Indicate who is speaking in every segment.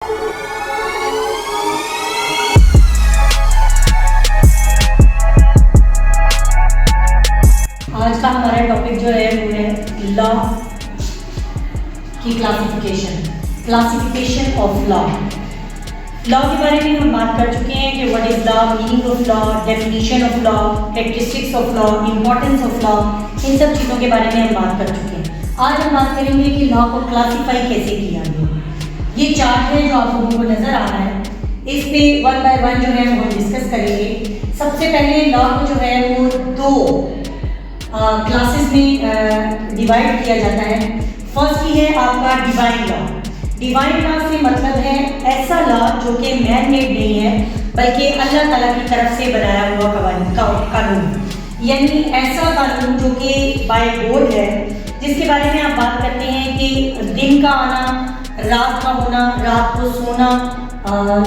Speaker 1: आज का हमारा टॉपिक जो है वो है लॉ की क्लासिफिकेशन ऑफ लॉ के बारे में हम बात कर चुके हैं कि what is law, meaning of law, definition of law, characteristics of law, importance of law, इन सब चीज़ों के बारे में हम बात कर चुके हैं। आज हम बात करेंगे कि लॉ को क्लासीफाई कैसे किया गया। ये चार्ट है जो आप लोगों को नजर आ रहा है, इस पे वन बाय वन जो है वो हम डिस्कस करेंगे। सबसे पहले लॉ को जो है वो दो क्लासेस में डिवाइड किया जाता है। फर्स्ट ही है आपका डिवाइन लॉ। डिवाइन लॉ से मतलब है ऐसा लॉ जो कि मैन मेड नहीं है बल्कि अल्लाह ताला की तरफ से बनाया हुआ कानून, यानी ऐसा कानून जो कि बाय गॉड है, जिसके बारे में आप बात करते हैं कि दिन का आना, रात का होना, रात को सोना,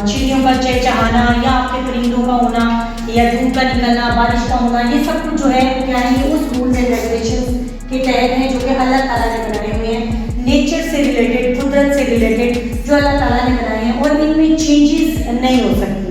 Speaker 1: चिड़ियों का चहचहाना या आपके परिंदों का होना या धूप का निकलना, बारिश का होना, ये सब कुछ जो है क्या है, ये उस रूल्स एंड रेगुलेशन के तहत है जो कि अल्लाह ताला ने बनाए हुए हैं, नेचर से रिलेटेड, कुदरत से रिलेटेड जो अल्लाह ताला ने बनाए हैं, और इनमें चेंजेस नहीं हो सकती।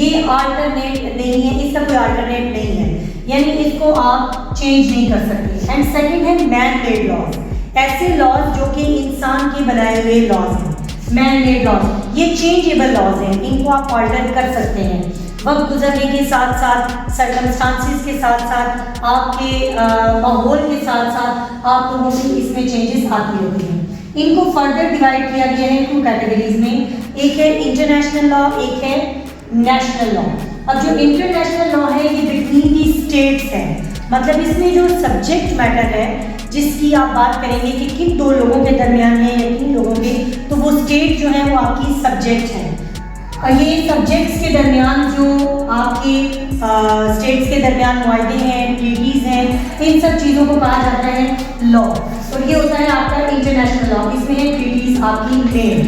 Speaker 1: ये अल्टरनेट नहीं है, इसका कोई अल्टरनेट नहीं है, यानी इसको आप चेंज नहीं कर सकते। एंड सेकेंड है मैन मेड लॉज, ऐसे लॉज जो कि इंसान के बनाए हुए लॉज हैं, मैन मेड लॉज। ये चेंजेबल लॉज हैं, इनको आप ऑल्टर कर सकते हैं वक्त गुजरने के साथ साथ, सर्कमस्टांसिस के साथ साथ, आपके माहौल के साथ साथ आप लोगों को इसमें चेंजेस आती होती हैं। इनको फर्दर डिवाइड किया गया है टू कैटेगरीज में, एक है इंटरनेशनल लॉ, एक है नेशनल लॉ। अब जो इंटरनेशनल लॉ है ये बिटवीन दी स्टेट्स है, मतलब इसमें जो सब्जेक्ट मैटर है जिसकी आप बात करेंगे कि किन दो लोगों के दरमियान है या किन लोगों के, तो वो स्टेट जो है वो आपकी सब्जेक्ट है। और ये सब्जेक्ट्स के दरमियान जो आपके स्टेट्स के दरमियान मुआहदे हैं, ट्रीटीज हैं, इन सब चीज़ों को कहा जाता है लॉ। और ये होता है आपका इंटरनेशनल लॉ, इसमें है ट्रीटीज आपकी मेन।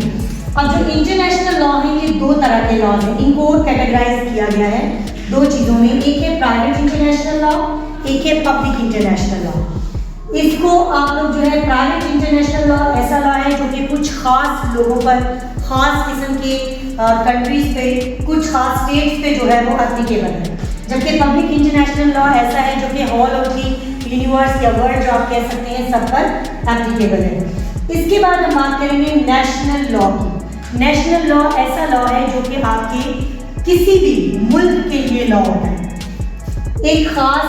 Speaker 1: अब जो इंटरनेशनल लॉ है ये दो तरह के लॉ हैं, इनको कैटेगराइज किया गया है दो चीज़ों में, एक है प्राइवेट इंटरनेशनल लॉ, एक है पब्लिक इंटरनेशनल लॉ। इसको आप लोग जो है प्राइवेट इंटरनेशनल लॉ ऐसा लॉ है जो कि कुछ खास लोगों पर, खास किस्म के कंट्रीज पे, कुछ खास स्टेट्स पे जो है वो एप्लीकेबल है, जबकि पब्लिक इंटरनेशनल लॉ ऐसा है जो कि ऑल ऑफ दी यूनिवर्स या वर्ल्ड जो आप कह सकते हैं सब पर एप्लीकेबल है। इसके बाद हम बात करेंगे नेशनल लॉ की। नेशनल लॉ ऐसा लॉ है जो कि आपके किसी भी मुल्क के लिए लॉ होता है, एक खास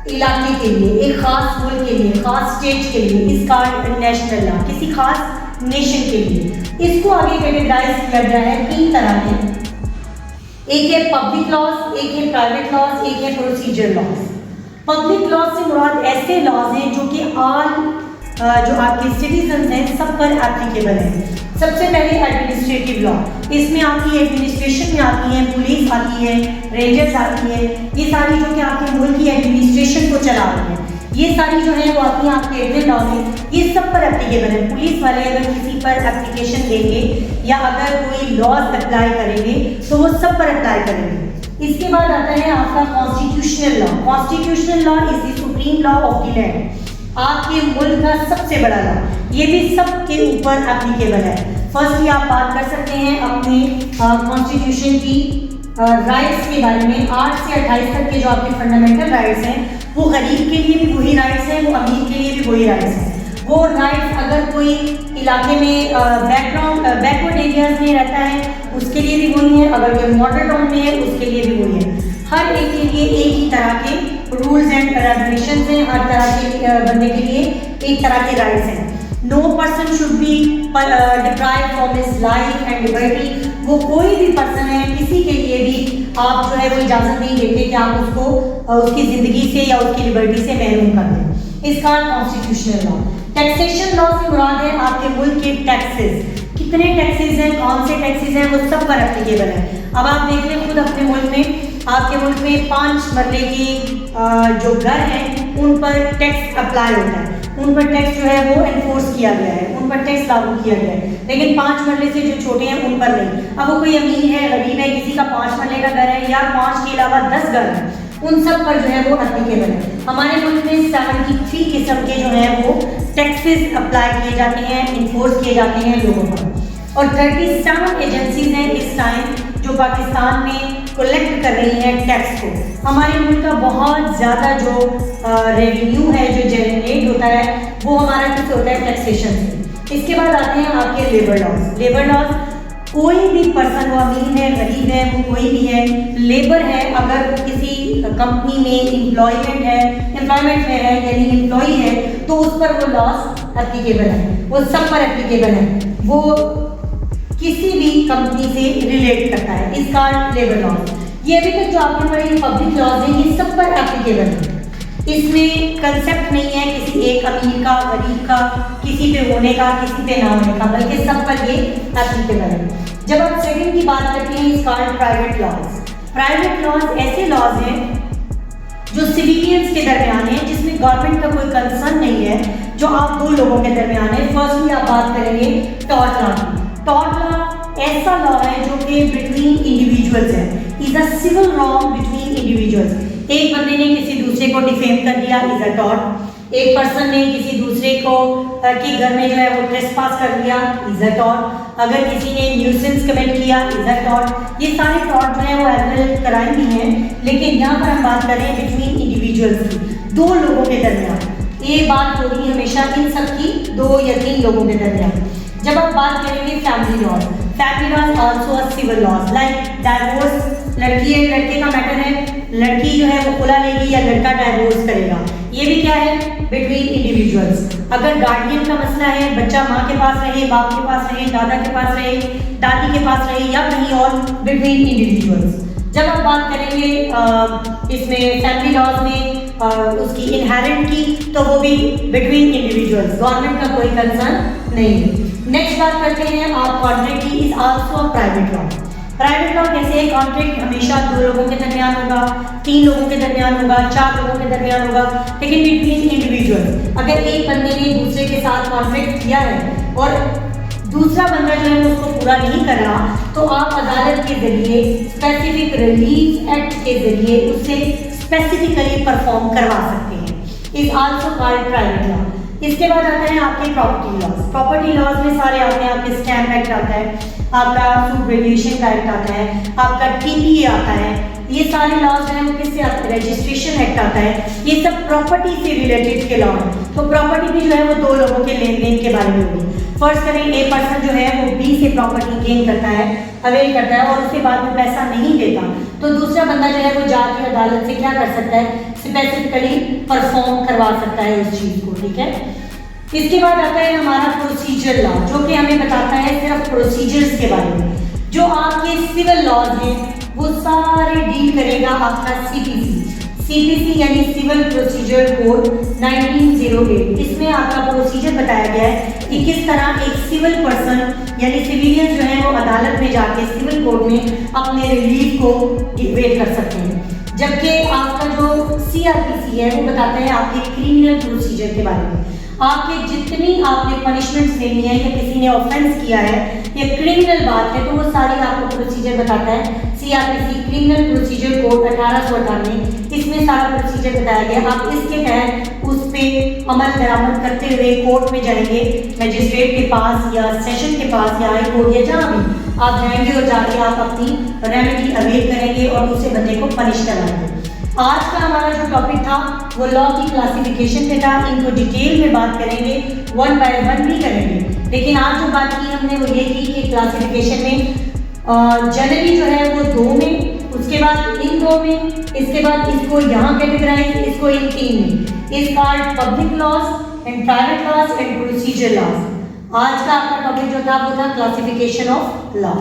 Speaker 1: इलाके के लिए, एक खास मुल्क के लिए, खास स्टेट के लिए, इसका नेशनल लॉ, किसी खास नेशन के लिए। इसको आगे कैटेगराइज किया गया है तीन तरह के, एक है पब्लिक लॉज, एक है प्राइवेट लॉज, एक है प्रोसीजर लॉज। पब्लिक लॉज से मुराद ऐसे लॉज हैं जो कि ऑल जो आपके सिटीजन हैं सब पर एप्लीकेबल है। सबसे पहले एडमिनिस्ट्रेटिव लॉ, इसमें आपकी एडमिनिस्ट्रेशन में आती है, पुलिस आती है, रेंजर्स आती है, ये सारी जो कि आपके मुल्क की एडमिनिस्ट्रेशन को चला रही है, ये सारी जो है वो आती है आपके एडमिन लॉ में, ये सब पर एप्लीकेबल है। पुलिस वाले अगर किसी पर एप्लीकेशन देंगे या अगर कोई लॉज अप्लाई करेंगे तो वो सब पर अप्लाई करेंगे। इसके बाद आता है आपका constitutional law. Constitutional law is the supreme law of the land, आपके मुल्क का सबसे बड़ा लॉ, ये भी सबके ऊपर एप्लीकेबल है। फर्स्टली आप बात कर सकते हैं अपने कॉन्स्टिट्यूशन की राइट्स के बारे में। 8 से 28 तक के जो आपके फंडामेंटल राइट्स हैं वो गरीब के लिए भी वही राइट्स हैं, वो अमीर के लिए भी वही राइट्स हैं। वो राइट्स अगर कोई इलाके में बैकवर्ड एरियाज में रहता है उसके लिए भी वही है, अगर कोई मॉडल टाउन में है उसके लिए भी वही है। हर एक के लिए एक ही तरह के रूल्स एंड रेगुलेशंस हैं, हर तरह के बंदे के लिए एक तरह के राइट्स हैं। No person should be deprived from his life and liberty, वो कोई भी पर्सन है किसी के लिए भी आप जो है वो इजाज़त नहीं देते कि आप उसको उसकी ज़िंदगी से या उसकी लिबर्टी से महरूम कर दें। इसका कॉन्स्टिट्यूशनल लॉ। टैक्सेशन लॉ से मुराद है आपके मुल्क के टैक्सेस, कितने टैक्सेस हैं, कौन से टैक्सेस हैं, वो सब पर एप्लीकेबल है। अब आप देख लें खुद अपने मुल्क में, आपके मुल्क में 5 मरले की जो घर हैं उन पर टैक्स अप्लाई होता है, उन पर टैक्स जो है वो एनफोर्स किया गया है, उन पर टैक्स लागू किया गया है, लेकिन 5 मरले से जो छोटे हैं उन पर नहीं। अब वो कोई अमीर है, गरीब है, किसी का 5 मरले का घर है या 5 के अलावा 10 घर हैं, उन सब पर जो है वो एप्लीकेबल है। हमारे मुल्क में 73 किस्म के जो है वो टैक्सेस अप्लाई किए जाते हैं, इन्फोर्स किए जाते हैं लोगों पर। और 37 एजेंसीज हैं इस टाइम जो पाकिस्तान में कलेक्ट कर रही हैं टैक्स को। हमारे मुल्क का बहुत ज़्यादा जो रेवेन्यू है जो जनरेट होता है वो हमारा किससे होता है, टैक्सेशन से। इसके बाद आते हैं आपके लेबर लॉज। लेबर लॉज, कोई भी पर्सन, वो अमीर है गरीब है वो कोई भी है, लेबर है, अगर किसी कंपनी में एम्प्लॉयमेंट में है यानी एम्प्लॉय है तो उस पर वो लॉस एप्लीकेबल है, वो सब पर एप्लीकेबल है, वो किसी भी कंपनी से रिलेट करता है। इसका लेबर लॉज। ये अभी तक जो आपने पढ़े पब्लिक लॉज हैं ये सब पर एप्लीकेबल है। इसमें कंसेप्ट नहीं है किसी एक अमीर का गरीब का, किसी पे होने का किसी पे ना होने का, बल्कि सब पर ये एप्लीकेबल है। जब आप सेकंड की बात करते हैं इसका प्राइवेट लॉज। प्राइवेट लॉज ऐसे लॉज हैं जो सिविलियंस के दरमियान है, जिसमें गवर्नमेंट का कोई कंसर्न नहीं है, जो आप दो लोगों के दरमियान है। फर्स्टली आप बात करेंगे टॉर्ट लॉ की। टॉर्ट लॉ ऐसा लॉ है जो कि बिटवीन इंडिविजुअल्स है, is a civil wrong between individuals. एक बंदे ने किसी दूसरे को डिफेम कर दिया, इज अ टॉर्ट। एक पर्सन ने किसी दूसरे को के घर में जो है वो ट्रेसपास कर दिया, इज अ टॉर्ट। अगर किसी ने न्यूसेंस कमिट किया, इज अ टॉर्ट। ये सारे टॉर्ट जो है वो एग्रेवेट क्राइम भी हैं, लेकिन यहाँ पर हम बात कर रहे हैं बिटवीन इंडिविजुअल्स की, दो लोगों के दरमियान। ये बात होगी हमेशा इन सब की, दो या तीन लोगों के दरमियान। जब आप बात करेंगे family laws, family laws also a civil laws like divorce. लड़की है लड़के का मैटर है, लड़की जो है वो खुला लेगी या लड़का डाइवोर्स करेगा, ये भी क्या है, बिटवीन इंडिविजुअल्स। अगर गार्डियन का मसला है, बच्चा माँ के पास रहे, बाप के पास रहे, दादा के पास रहे, दादी के पास रहे या कहीं और, बिटवीन इंडिविजुअल्स। जब आप बात करेंगे इसमें फैमिली लॉज में उसकी इनहेरेंट की, तो वो भी बिटवीन इंडिविजुअल्स, गवर्नमेंट का कोई कंसर्न नहीं है। नेक्स्ट बात करते हैं आप कॉन्ट्रैक्ट की, is also private law. Private law कैसे है, कॉन्ट्रैक्ट हमेशा दो लोगों के दरमियान होगा, तीन लोगों के दरमियान होगा, चार लोगों के दरमियान होगा, लेकिन बिटवीन इंडिविजुअल। अगर एक बंदे ने दूसरे के साथ कॉन्ट्रैक्ट किया है और दूसरा बंदा जो है उसको पूरा नहीं कर रहा, तो आप अदालत के जरिए स्पेसिफिक रिलीफ एक्ट के जरिए उससे स्पेसिफिकली परफॉर्म करवा सकते हैं। Is also called private law. इसके बाद आता है आपके प्रॉपर्टी लॉज। प्रॉपर्टी लॉज में सारे आते हैं, आपके स्टैम्प एक्ट आता है, आपका फूड वैल्यूएशन का एक्ट आता है, आपका टीपीए आता है। ये सारे लॉज जो है वो किससे आते हैं, रजिस्ट्रेशन एक्ट आता है। ये सब प्रॉपर्टी से रिलेटेड के लॉ हैं। तो प्रॉपर्टी भी जो है वो दो लोगों के लेन देन के बारे में होगी। फर्स्ट करें, ए पर्सन जो है वो बी से प्रॉपर्टी गेन करता है, अवेल करता है और उसके बाद में पैसा नहीं देता, तो दूसरा बंदा जो है वो जाके अदालत से क्या कर सकता है, स्पेसिफिकली परफॉर्म करवा सकता है उस चीज़ को। ठीक है। इसके बाद आता है हमारा प्रोसीजर लॉ, जो कि हमें बताता है सिर्फ प्रोसीजर्स के बारे में। जो आपके सिविल लॉज हैं वो सारे डील करेगा आपका सीपीसी यानी सिविल प्रोसीजर कोड 1908। इसमें आपका प्रोसीजर बताया गया है कि किस तरह एक सिविल पर्सन यानी सिविलियन जो है वो अदालत में जाके सिविल कोर्ट में अपने रिलीफ को वेट कर सकते हैं। जबकि आपका जो सीआरपीसी है वो बताता है आपके क्रिमिनल प्रोसीजर के बारे में। आपके जितनी आपने पनिशमेंट्स लेनी है या किसी ने ऑफेंस किया है या क्रिमिनल बात है तो वो सारी आपको प्रोसीजर बताता है। सीआरपीसी क्रिमिनल प्रोसीजर कोड 1898, इसमें सारा प्रोसीजर बताया गया। आप इसके तहत उस पर अमल दरामद करते हुए कोर्ट में जाएंगे, मजिस्ट्रेट के पास या सेशन के पास या हाई कोर्ट या जहाँ भी आप जाएंगे और जाके आप अपनी रेमेडी अवेल करेंगे और दूसरे बंदे को पनिश कराएंगे। आज का हमारा जो टॉपिक था वो लॉ की क्लासिफिकेशन पे था। इनको डिटेल में बात करेंगे, वन बाय वन भी करेंगे, लेकिन आज जो बात की हमने वो ये की कि क्लासिफिकेशन में जनरली जो है वो दो में, उसके बाद इन दो में, इसके बाद इसको यहाँ कैटेगराइज, इसको इन तीन में। Is called public laws and private laws and procedure laws. आज का आपका टॉपिक जो था वो था क्लासिफिकेशन ऑफ लॉ।